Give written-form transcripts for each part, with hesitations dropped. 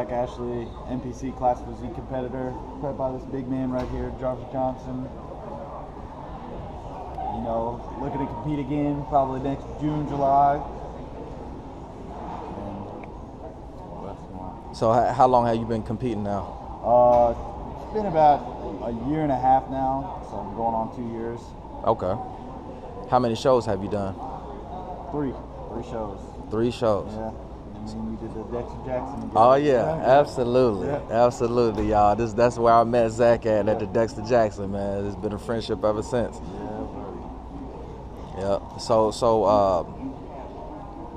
Zack Ashley, NPC Class Physique competitor, prepped by this big man right here, Jarvis Johnson. You know, looking to compete again, probably next June, July. So how long have you been competing now? It's been about a year and a half now, so I'm going on 2 years. Okay. How many shows have you done? Three shows. 3 shows. Yeah. And then we did the Dexter Jackson. Oh yeah, absolutely, yeah. absolutely, y'all. That's where I met Zach at the Dexter Jackson, man. It's been a friendship ever since. Yeah. Yeah. So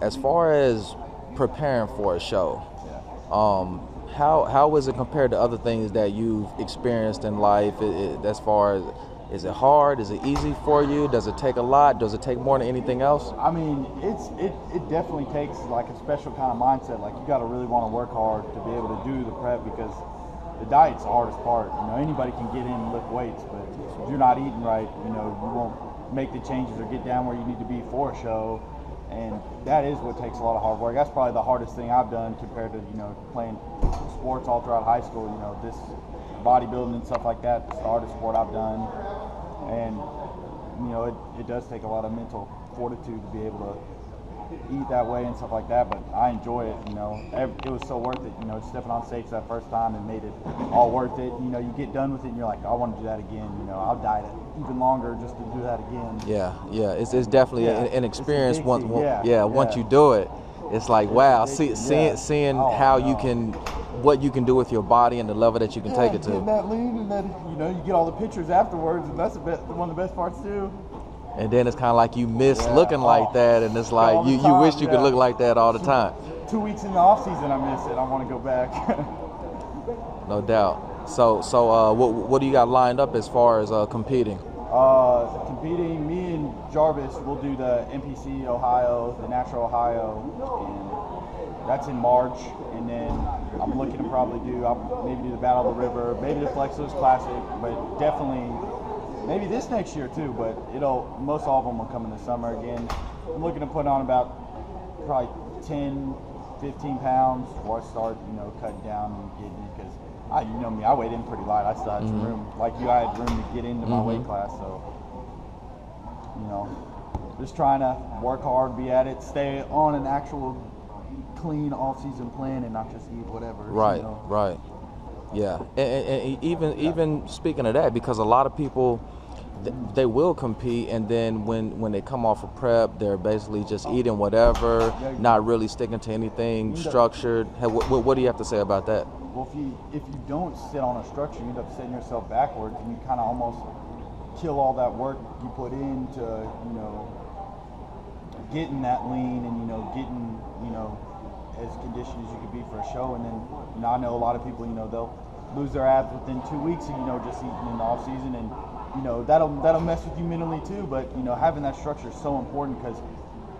as far as preparing for a show, how is it compared to other things that you've experienced in life? As far as, is it hard? Is it easy for you? Does it take a lot? Does it take more than anything else? I mean, it definitely takes like a special kind of mindset. Like, you got to really want to work hard to be able to do the prep, because the diet's the hardest part. You know, anybody can get in and lift weights, but if you're not eating right, you know, you won't make the changes or get down where you need to be for a show. And that is what takes a lot of hard work. That's probably the hardest thing I've done compared to, you know, playing sports all throughout high school. You know, this bodybuilding and stuff like that, it's the hardest sport I've done. And, you know, it does take a lot of mental fortitude to be able to eat that way and stuff like that, but I enjoy it. You know, it was so worth it. You know, stepping on stage that first time and made it all worth it. You know, you get done with it and you're like, I want to do that again. You know, I'll diet it even longer just to do that again. Yeah, it's definitely an experience. Once you do it, it's like, wow, seeing how you can, what you can do with your body and the level that you can take it to. Getting that lean, and then, you know, you get all the pictures afterwards, and that's one of the best parts too. And then it's kind of like you miss looking like that, and it's like you wish you could look like that all the time. 2 weeks in the off season, I miss it. I want to go back. No doubt. So what do you got lined up as far as competing? Competing, me and Jarvis will do the NPC Ohio, the Natural Ohio, and that's in March. And then I'm looking to probably maybe do the Battle of the River, maybe the Flexos Classic, but definitely maybe this next year too. But most all of them will come in the summer again. I'm looking to put on about probably 10, 15 pounds before I start, you know, cutting down and getting it, because you know me, I weighed in pretty light. I still had some room, like you, I had room to get into my weight class. So, you know, just trying to work hard, be at it, stay on an actual clean off-season plan and not just eat whatever. Right, you know? right. Yeah, and even speaking of that, because a lot of people, they will compete, and then when they come off of prep, they're basically just eating whatever, not really sticking to anything structured. What do you have to say about that? Well, if you don't sit on a structure, you end up setting yourself backwards, and you kind of almost kill all that work you put into, you know, getting that lean and, you know, getting, you know, as conditioned as you could be for a show. And then, you know, I know a lot of people, you know, they'll lose their abs within 2 weeks of, you know, just eating in the off season, and, you know, that'll mess with you mentally too. But, you know, having that structure is so important, because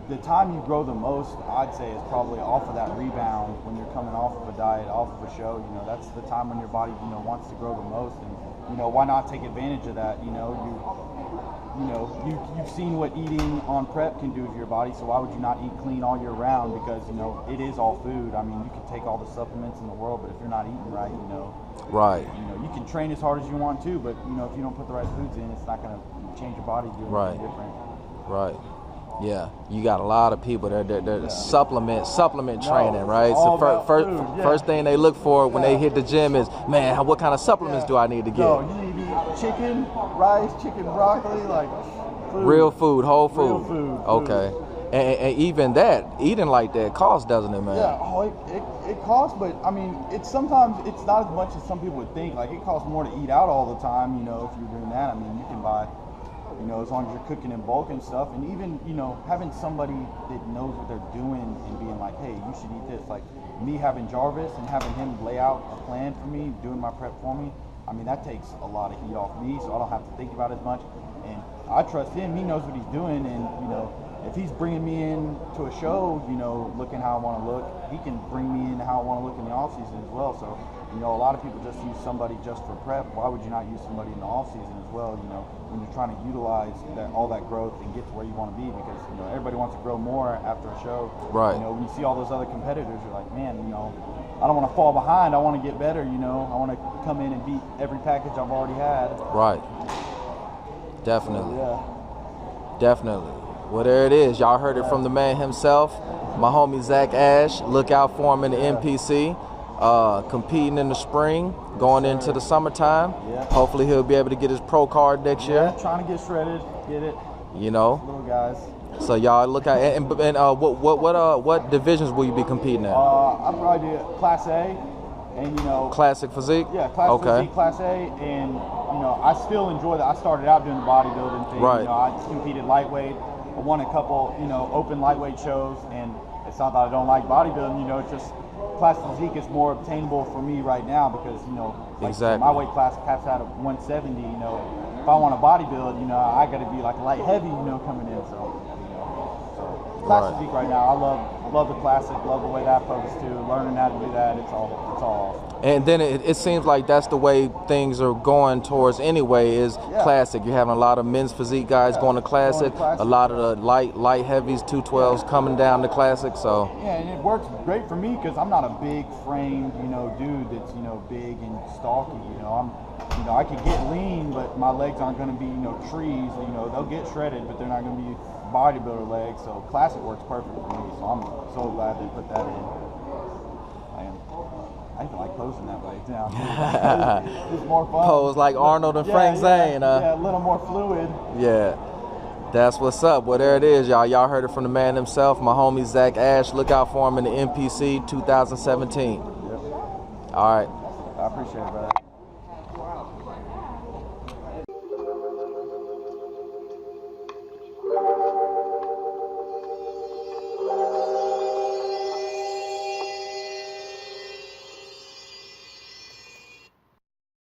the time you grow the most, I'd say, is probably off of that rebound when you're coming off of a diet, off of a show. You know, that's the time when your body, you know, wants to grow the most. And, you know, why not take advantage of that? You know, you've seen what eating on prep can do to your body, so why would you not eat clean all year round? Because, you know, it is all food. I mean, you can take all the supplements in the world, but if you're not eating right, you know, you know, you can train as hard as you want to, but, you know, if you don't put the right foods in, it's not going to change your body, do anything different. Right. Yeah, you got a lot of people that supplement training, right? So first thing they look for when they hit the gym is, man, what kind of supplements do I need to get? No, you need to eat chicken, rice, chicken, broccoli, like food. Real food, whole food. Real food. Okay. And even that, eating like that costs, doesn't it, man? Yeah, it costs, but I mean, sometimes it's not as much as some people would think. Like, it costs more to eat out all the time, you know, if you're doing that. I mean, you can buy, you know, as long as you're cooking in bulk and stuff, and even, you know, having somebody that knows what they're doing and being like, hey, you should eat this. Like me having Jarvis and having him lay out a plan for me, doing my prep for me, I mean, that takes a lot of heat off me, so I don't have to think about it as much. And I trust him. He knows what he's doing, and, you know, if he's bringing me in to a show, you know, looking how I want to look, he can bring me in how I want to look in the off season as well. So, you know, a lot of people just use somebody just for prep. Why would you not use somebody in the off season as well? You know, when you're trying to utilize all that growth and get to where you want to be, because, you know, everybody wants to grow more after a show. Right. You know, when you see all those other competitors, you're like, man, you know, I don't want to fall behind. I want to get better, you know. I want to come in and beat every package I've already had. Right. Definitely. Yeah. Definitely. Well, there it is. Y'all heard it from the man himself, my homie Zack Ash. Look out for him in the NPC. Competing in the spring, going into the summertime. Yeah. Hopefully he'll be able to get his pro card next year. Trying to get shredded, get it. You know. Little guys. So y'all look at and what divisions will you be competing in? I'll probably do Class A, and you know. Classic physique. Yeah, Physique, Class A, and you know I still enjoy that. I started out doing the bodybuilding thing. Right. You know, I competed lightweight. I won a couple, you know, open lightweight shows, and it's not that I don't like bodybuilding. You know, it's just Class Physique is more obtainable for me right now because you know, like exactly. my weight class caps out at 170. You know, if I want to bodybuild, you know, I got to be like light heavy. You know, coming in. So Class Physique right now, I love the classic, love the way that poses too. Learning how to do that, it's all awesome. And then it seems like that's the way things are going towards anyway. Is classic. You're having a lot of men's physique guys going to classic. A lot of the light heavies, 212s coming down to classic. So yeah, and it works great for me because I'm not a big framed, you know, dude that's big and stocky. You know, I can get lean, but my legs aren't going to be trees. You know, they'll get shredded, but they're not going to be bodybuilder legs. So classic works perfect for me. So I'm so glad they put that in. I even like posing that way now. It's more fun. Pose like Arnold and Frank Zane. Yeah, a little more fluid. Yeah, that's what's up. Well, there it is, y'all. Y'all heard it from the man himself, my homie Zack Ash. Look out for him in the NPC 2017. Yep. All right. I appreciate it, brother.